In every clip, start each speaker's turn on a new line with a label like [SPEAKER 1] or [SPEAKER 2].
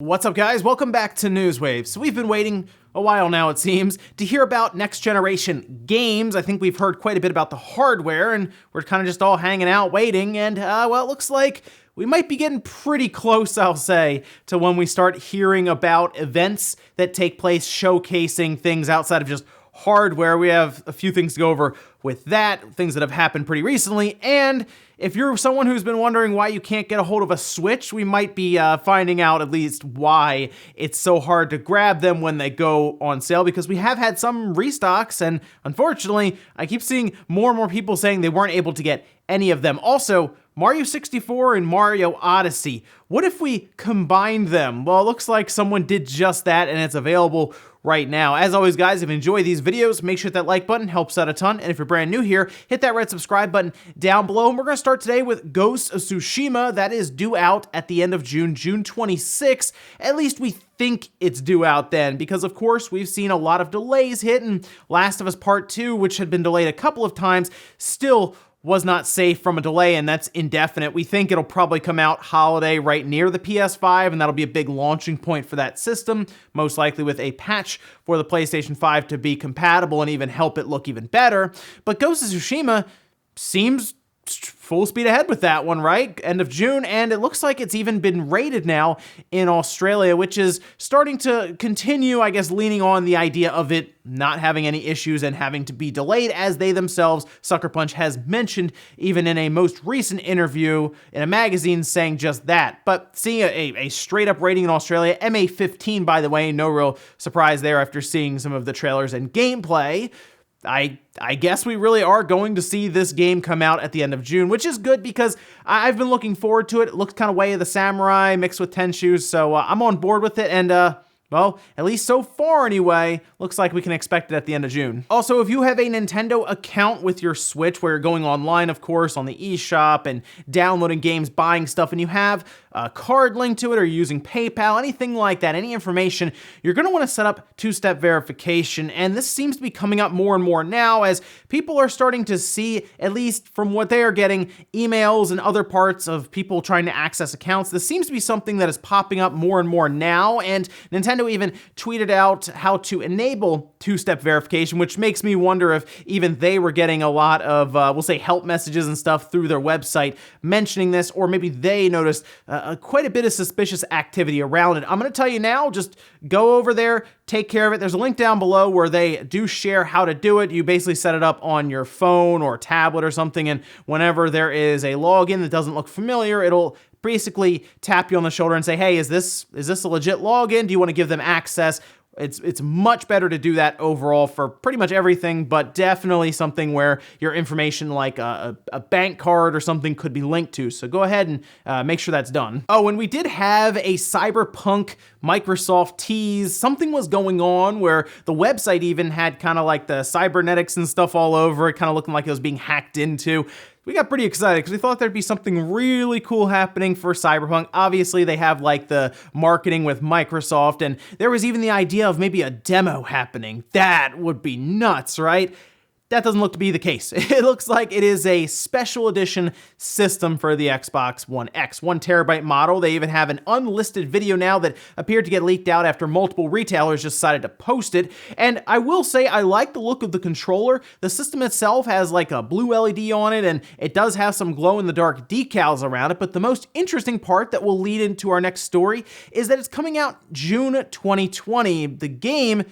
[SPEAKER 1] What's up, guys? Welcome back to Newswave. So we've been waiting a while now, it seems, to hear about next generation games. I think we've heard quite a bit about the hardware, and we're kind of just all hanging out waiting, and well, it looks like we might be getting pretty close, I'll say, to when we start hearing about events that take place showcasing things outside of just hardware. We have a few things to go over with that, things that have happened pretty recently, and if you're someone who's been wondering why you can't get a hold of a Switch, we might be finding out at least why it's so hard to grab them when they go on sale, because we have had some restocks, and unfortunately, I keep seeing more and more people saying they weren't able to get any of them. Also, Mario 64 and Mario Odyssey. What if we combined them? Well, it looks like someone did just that, and it's available right now. As always, guys, if you enjoy these videos, make sure that like button helps out a ton. And if you're brand new here, hit that red subscribe button down below. And we're going to start today with Ghost of Tsushima. That is due out at the end of June, June 26th. At least we think it's due out then, because of course we've seen a lot of delays hit, and Last of Us Part 2, which had been delayed a couple of times, still was not safe from a delay, and that's indefinite. We think it'll probably come out holiday right near the PS5, and that'll be a big launching point for that system, most likely with a patch for the PlayStation 5 to be compatible and even help it look even better. But Ghost of Tsushima seems full speed ahead with that one, right? End of June, and it looks like it's even been rated now in Australia, which is starting to continue, I guess, leaning on the idea of it not having any issues and having to be delayed, as they themselves, Sucker Punch, has mentioned even in a most recent interview in a magazine saying just that. But seeing a straight-up rating in Australia, MA15, by the way, no real surprise there after seeing some of the trailers and gameplay. I guess we really are going to see this game come out at the end of June, which is good because I've been looking forward to it. It looks kind of Way of the Samurai mixed with Tenchu, so I'm on board with it, and well, at least so far anyway, looks like we can expect it at the end of June. Also, if you have a Nintendo account with your Switch, where you're going online, of course, on the eShop and downloading games, buying stuff, and you have a card linked to it, or you're using PayPal, anything like that, any information, you're going to want to set up two-step verification, and this seems to be coming up more and more now as people are starting to see, at least from what they are getting, emails and other parts of people trying to access accounts. This seems to be something that is popping up more and more now, and Nintendo even tweeted out how to enable two-step verification, which makes me wonder if even they were getting a lot of, we'll say, help messages and stuff through their website mentioning this, or maybe they noticed quite a bit of suspicious activity around it. I'm going to tell you now, just go over there, take care of it. There's a link down below where they do share how to do it. You basically set it up on your phone or tablet or something, and whenever there is a login that doesn't look familiar, it'll basically tap you on the shoulder and say, hey, is this a legit login? Do you want to give them access? It's much better to do that overall for pretty much everything, but definitely something where your information like a bank card or something could be linked to. So go ahead and make sure that's done. Oh, and we did have a Cyberpunk Microsoft tease. Something was going on where the website even had kind of like the cybernetics and stuff all over it, kind of looking like it was being hacked into. We got pretty excited because we thought there'd be something really cool happening for Cyberpunk. Obviously, they have like the marketing with Microsoft, and there was even the idea of maybe a demo happening. That would be nuts, right? That doesn't look to be the case. It looks like it is a special edition system for the Xbox One X, 1 terabyte model. They even have an unlisted video now that appeared to get leaked out after multiple retailers just decided to post it. And I will say I like the look of the controller. The system itself has like a blue LED on it, and it does have some glow-in-the-dark decals around it. But the most interesting part that will lead into our next story is that it's coming out June 2020. The game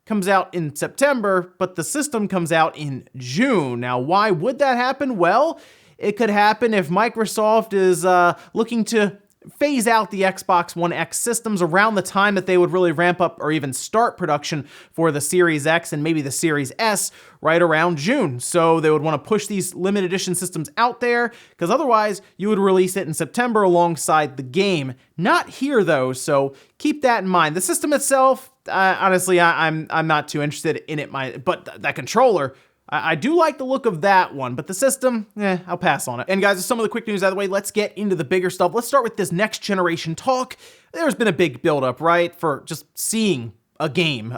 [SPEAKER 1] comes out in September, but the system comes out in June. Now, why would that happen? Well, it could happen if Microsoft is looking to phase out the Xbox One X systems around the time that they would really ramp up or even start production for the Series X and maybe the Series S right around June. So they would want to push these limited edition systems out there, because otherwise you would release it in September alongside the game. Not here though, so keep that in mind. The system itself, honestly, I'm not too interested in it, but that controller, I do like the look of that one, but the system, I'll pass on it. And guys, some of the quick news out of the way, let's get into the bigger stuff. Let's start with this next generation talk. There's been a big buildup, right, for just seeing a game,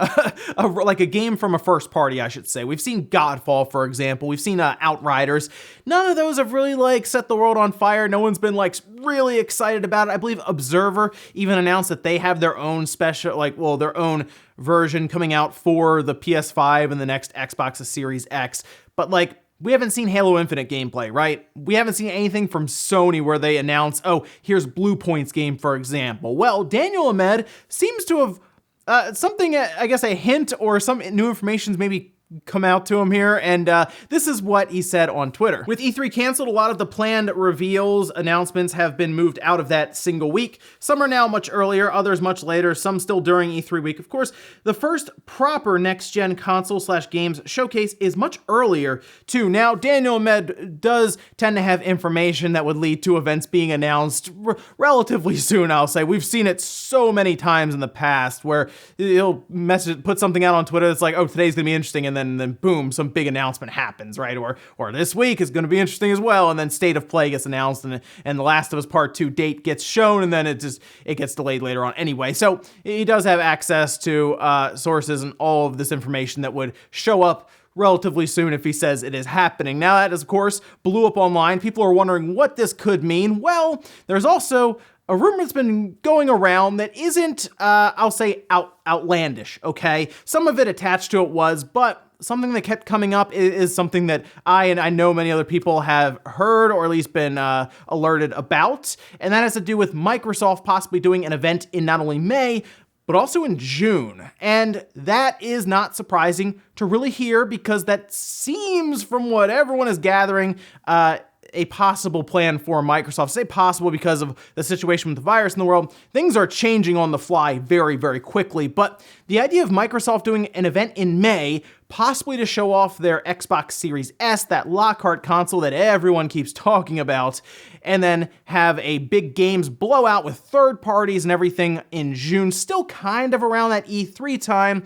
[SPEAKER 1] like a game from a first party, I should say. We've seen Godfall, for example. We've seen Outriders. None of those have really like set the world on fire. No one's been like really excited about it. I believe Observer even announced that they have their own special, their own version coming out for the PS5 and the next Xbox Series X. But like, we haven't seen Halo Infinite gameplay, right? We haven't seen anything from Sony where they announce, oh, here's Blue Point's game, for example. Well, Daniel Ahmed seems to have something, I guess a hint or some new information's maybe come out to him here, and this is what he said on Twitter. With E3 canceled, a lot of the planned reveals, announcements have been moved out of that single week. Some are now much earlier, others much later, some still during E3 week. Of course, the first proper next-gen console/games showcase is much earlier, too. Now, Daniel Ahmed does tend to have information that would lead to events being announced relatively soon, I'll say. We've seen it so many times in the past where he'll put something out on Twitter that's like, oh, today's gonna be interesting, and then boom, some big announcement happens, right? Or this week is going to be interesting as well, and then State of Play gets announced, and The Last of Us Part 2 date gets shown, and then it gets delayed later on anyway. So he does have access to sources and all of this information that would show up relatively soon if he says it is happening. Now that, of course, blew up online. People are wondering what this could mean. Well, there's also a rumor that's been going around that isn't, I'll say, outlandish, okay? Some of it attached to it was, but something that kept coming up is something that I know many other people have heard or at least been alerted about, and that has to do with Microsoft possibly doing an event in not only May, but also in June. And that is not surprising to really hear because that seems, from what everyone is gathering, a possible plan for Microsoft. I say possible because of the situation with the virus in the world. Things are changing on the fly very, very quickly. But the idea of Microsoft doing an event in May, possibly to show off their Xbox Series S, that Lockhart console that everyone keeps talking about, and then have a big games blowout with third parties and everything in June, still kind of around that E3 time.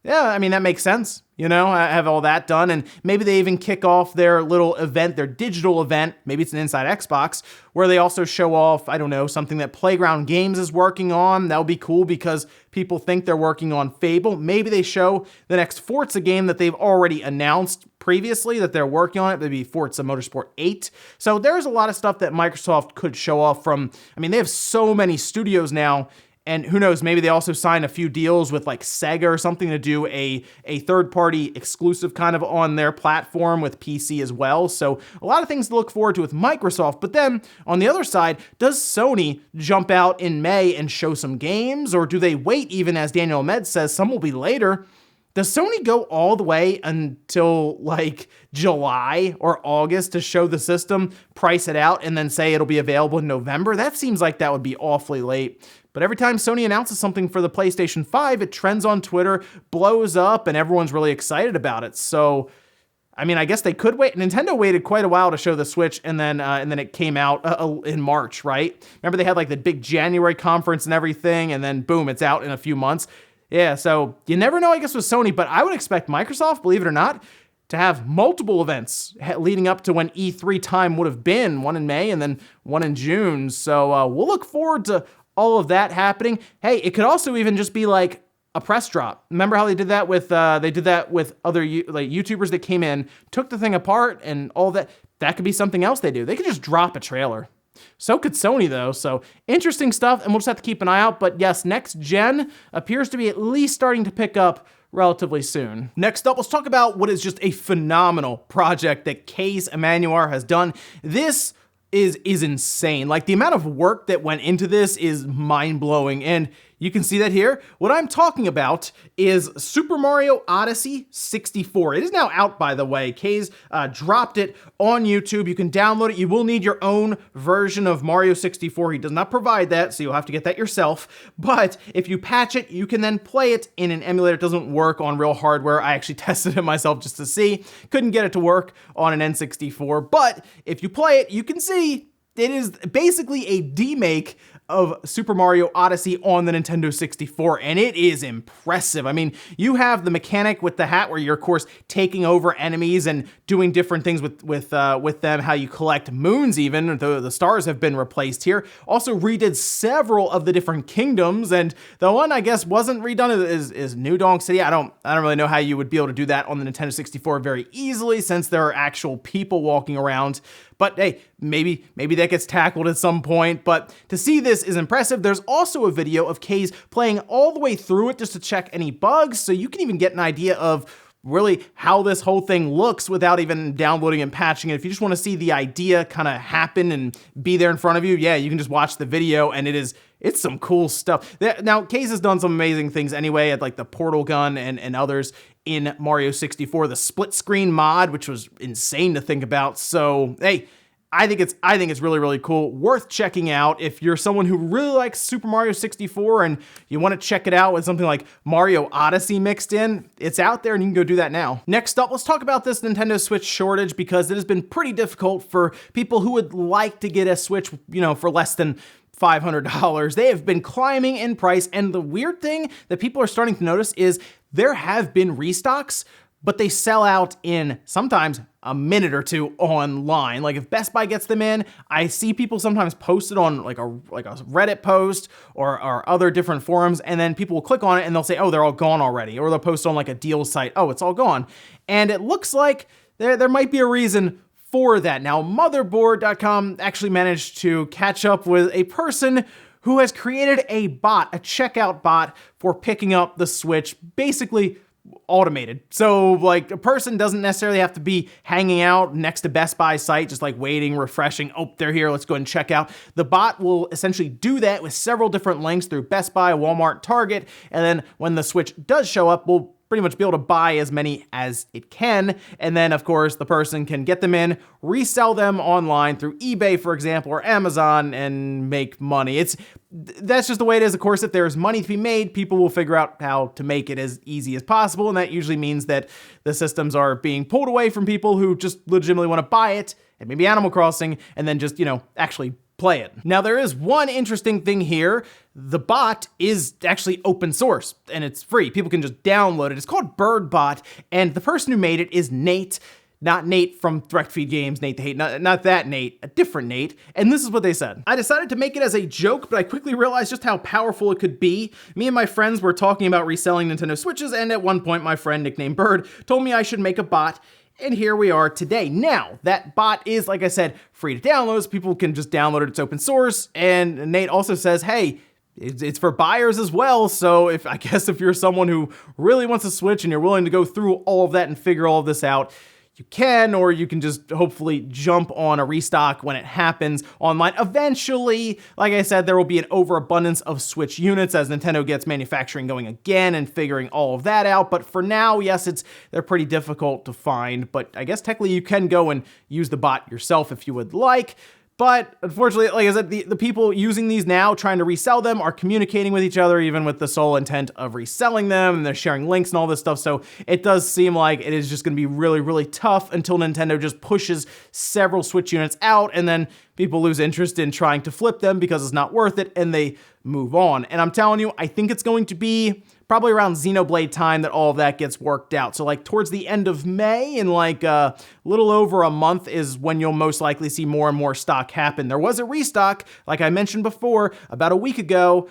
[SPEAKER 1] Yeah, I mean, that makes sense. I have all that done, and maybe they even kick off their little event, their digital event, maybe it's an Inside Xbox, where they also show off, I don't know, something that Playground Games is working on. That would be cool because people think they're working on Fable. Maybe they show the next Forza game that they've already announced previously that they're working on it. It'd be Forza Motorsport 8. So there's a lot of stuff that Microsoft could show off from, they have so many studios now. And who knows, maybe they also sign a few deals with like Sega or something to do a third-party exclusive kind of on their platform with PC as well. So a lot of things to look forward to with Microsoft. But then on the other side, does Sony jump out in May and show some games? Or do they wait, even as Daniel Ahmed says, some will be later? Does Sony go all the way until like July or August to show the system, price it out, and then say it'll be available in November? That seems like that would be awfully late. But every time Sony announces something for the PlayStation 5, it trends on Twitter, blows up, and everyone's really excited about it. So, I guess they could wait. Nintendo waited quite a while to show the Switch, and then it came out in March, right? Remember they had like the big January conference and everything, and then boom, it's out in a few months. Yeah, so you never know, I guess, with Sony, but I would expect Microsoft, believe it or not, to have multiple events leading up to when E3 time would have been, one in May and then one in June. So we'll look forward to all of that happening. Hey, it could also even just be like a press drop. Remember how they did that with other YouTubers that came in, took the thing apart and all that. That could be something else they do. They could just drop a trailer. So could Sony, though. So interesting stuff, and we'll just have to keep an eye out. But yes, next gen appears to be at least starting to pick up relatively soon. Next up, let's talk about what is just a phenomenal project that Case Emmanuel has done. This is insane. Like, the amount of work that went into this is mind-blowing, and you can see that here. What I'm talking about is Super Mario Odyssey 64. It is now out, by the way. Kay's dropped it on YouTube. You can download it. You will need your own version of Mario 64. He does not provide that, so you'll have to get that yourself. But if you patch it, you can then play it in an emulator. It doesn't work on real hardware. I actually tested it myself just to see. Couldn't get it to work on an N64. But if you play it, you can see it is basically a demake of Super Mario Odyssey on the Nintendo 64, and it is impressive. I mean, you have the mechanic with the hat where you're, of course, taking over enemies and doing different things with them, how you collect moons even, though the stars have been replaced here. Also redid several of the different kingdoms, and the one I guess wasn't redone is New Donk City. I don't really know how you would be able to do that on the Nintendo 64 very easily, since there are actual people walking around. But hey, maybe that gets tackled at some point. But to see this is impressive. There's also a video of Kays playing all the way through it just to check any bugs, so you can even get an idea of really how this whole thing looks without even downloading and patching it. If you just want to see the idea kind of happen and be there in front of you, yeah, you can just watch the video, and it's some cool stuff. Now, Kays has done some amazing things anyway, at like the portal gun and others in Mario 64, the split screen mod, which was insane to think about. So, hey, I think it's really, really cool. Worth checking out if you're someone who really likes Super Mario 64 and you want to check it out with something like Mario Odyssey mixed in. It's out there and you can go do that now. Next up, let's talk about this Nintendo Switch shortage, because it has been pretty difficult for people who would like to get a Switch, for less than $500. They have been climbing in price, and the weird thing that people are starting to notice is there have been restocks, but they sell out in sometimes a minute or two online. Like if Best Buy gets them in, I see people sometimes post it on like a Reddit post or other different forums, and then people will click on it and they'll say, oh, they're all gone already. Or they'll post on like a deal site, oh, it's all gone. And it looks like there might be a reason for that. Now, Motherboard.com actually managed to catch up with a person who has created a bot, a checkout bot for picking up the Switch, basically automated. So like a person doesn't necessarily have to be hanging out next to Best Buy site, just like waiting, refreshing. Oh, they're here. Let's go ahead and check out. The bot will essentially do that with several different links through Best Buy, Walmart, Target. And then when the Switch does show up, we'll pretty much be able to buy as many as it can. And then of course the person can get them in, resell them online through eBay, for example, or Amazon, and make money. That's just the way it is. Of course, if there's money to be made, people will figure out how to make it as easy as possible. And that usually means that the systems are being pulled away from people who just legitimately want to buy it, and maybe Animal Crossing, and then just, actually play it. Now, there is one interesting thing here. The bot is actually open source and it's free. People can just download it. It's called BirdBot, and the person who made it is Nate. Not Nate from Direct Feed Games, Nate the Hate, not that Nate, a different Nate. And this is what they said. I decided to make it as a joke, but I quickly realized just how powerful it could be. Me and my friends were talking about reselling Nintendo Switches, and at one point my friend nicknamed Bird told me I should make a bot, and here we are today. Now, that bot is, like I said, free to download, so people can just download it. It's open source, and Nate also says, hey, it's for buyers as well, so if you're someone who really wants to Switch and you're willing to go through all of that and figure all of this out, you can, or you can just hopefully jump on a restock when it happens online. Eventually, like I said, there will be an overabundance of Switch units as Nintendo gets manufacturing going again and figuring all of that out. But for now, yes, they're pretty difficult to find. But I guess technically you can go and use the bot yourself if you would like. But unfortunately, like I said, the people using these now, trying to resell them, are communicating with each other, even with the sole intent of reselling them, and they're sharing links and all this stuff. So it does seem like it is just going to be really, really tough until Nintendo just pushes several Switch units out, and then people lose interest in trying to flip them because it's not worth it, and they move on. And I'm telling you, I think it's going to be probably around Xenoblade time that all of that gets worked out. So like towards the end of May, in like a little over a month, is when you'll most likely see more and more stock happen. There was a restock, like I mentioned before, about a week ago,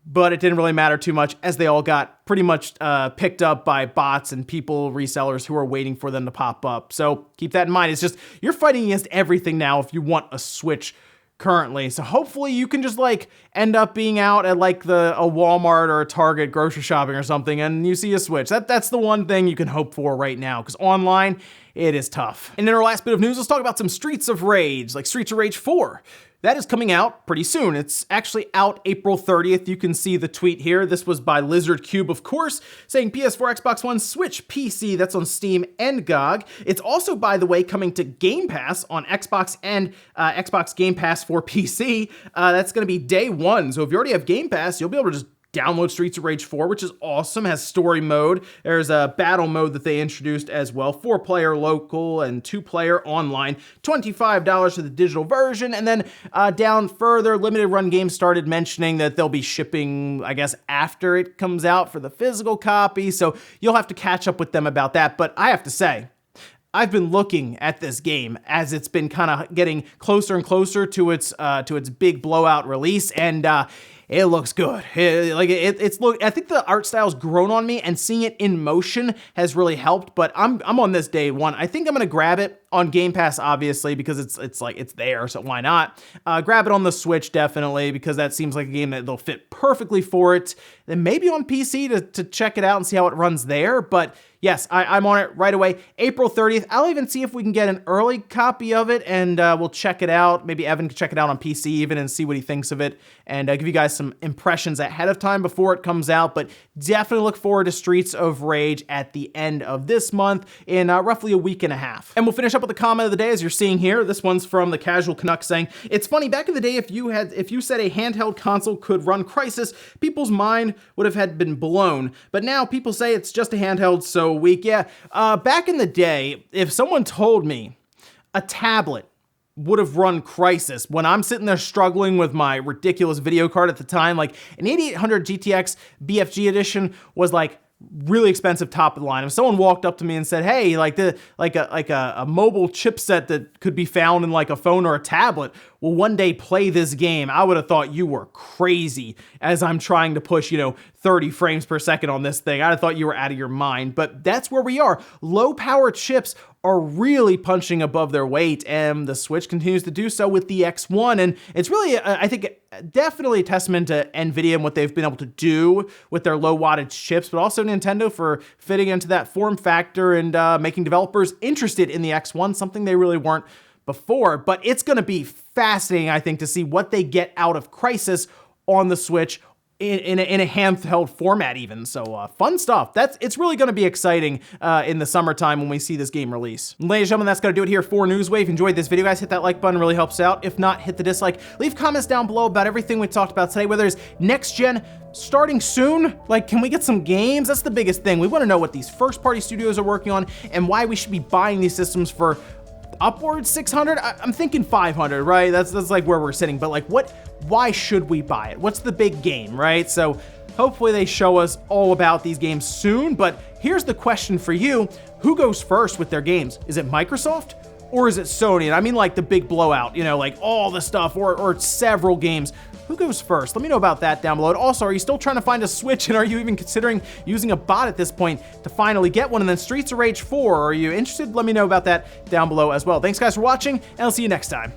[SPEAKER 1] but it didn't really matter too much as they all got pretty much picked up by bots and people, resellers who are waiting for them to pop up. So keep that in mind. It's just, you're fighting against everything now if you want a Switch currently. So hopefully you can just like end up being out at like a Walmart or a Target grocery shopping or something, and you see a Switch. That's the one thing you can hope for right now, because online, it is tough. And in our last bit of news, let's talk about some Streets of Rage, like Streets of Rage 4. That is coming out pretty soon. It's actually out April 30th. You can see the tweet here. This was by Lizard Cube, of course, saying PS4, Xbox One, Switch, PC. That's on Steam and GOG. It's also, by the way, coming to Game Pass on Xbox and Xbox Game Pass for PC. That's going to be day one. So if you already have Game Pass, you'll be able to just download Streets of Rage 4, which is awesome. Has story mode. There's a battle mode that they introduced as well. 4-player local and 2-player online. $25 for the digital version. And then down further, Limited Run Games started mentioning that they'll be shipping, I guess, after it comes out for the physical copy. So you'll have to catch up with them about that. But I have to say, I've been looking at this game as it's been kind of getting closer and closer to its big blowout release, and it looks good. I think the art style's grown on me, and seeing it in motion has really helped. But I'm on this day one. I think I'm gonna grab it on Game Pass, obviously, because it's there, so why not? Grab it on the Switch, definitely, because that seems like a game that they'll fit perfectly for it. Then maybe on PC to check it out and see how it runs there. But yes, I'm on it right away. April 30th. I'll even see if we can get an early copy of it, and we'll check it out. Maybe Evan can check it out on PC even and see what he thinks of it, and give you guys some impressions ahead of time before it comes out. But definitely look forward to Streets of Rage at the end of this month in roughly a week and a half. And we'll finish up with the comment of the day, as you're seeing here. This one's from the Casual Canuck saying, "It's funny, back in the day, if you said a handheld console could run Crysis, people's mind would have been blown. But now people say it's just a handheld, so weak." Yeah, back in the day, if someone told me a tablet would have run Crysis when I'm sitting there struggling with my ridiculous video card at the time, like an 8800 GTX BFG edition was like really expensive, top of the line. If someone walked up to me and said, "Hey, like a mobile chipset that could be found in like a phone or a tablet will one day play this game," I would have thought you were crazy, as I'm trying to push 30 frames per second on this thing. I'd have thought you were out of your mind. But that's where we are. Low power chips are really punching above their weight, and the Switch continues to do so with the X1. And it's really, I think, definitely a testament to NVIDIA and what they've been able to do with their low wattage chips, but also Nintendo for fitting into that form factor and making developers interested in the X1, something they really weren't before. But it's going to be fascinating, I think, to see what they get out of Crysis on the Switch in a handheld format even. So fun stuff. It's really going to be exciting in the summertime when we see this game release. Ladies and gentlemen, that's going to do it here for Newswave. If you enjoyed this video, guys, hit that like button, really helps out. If not, hit the dislike. Leave comments down below about everything we talked about today, whether it's next gen starting soon, like can we get some games? That's the biggest thing. We want to know what these first party studios are working on and why we should be buying these systems for upwards 600. I'm thinking 500, right? That's like where we're sitting. But like, why should we buy it? What's the big game, right? So hopefully they show us all about these games soon. But here's the question for you: who goes first with their games? Is it Microsoft or is it Sony? And I mean like the big blowout, like all the stuff, or several games. Who goes first? Let me know about that down below. And also, are you still trying to find a Switch, and are you even considering using a bot at this point to finally get one? And then Streets of Rage 4, are you interested? Let me know about that down below as well. Thanks guys for watching, and I'll see you next time.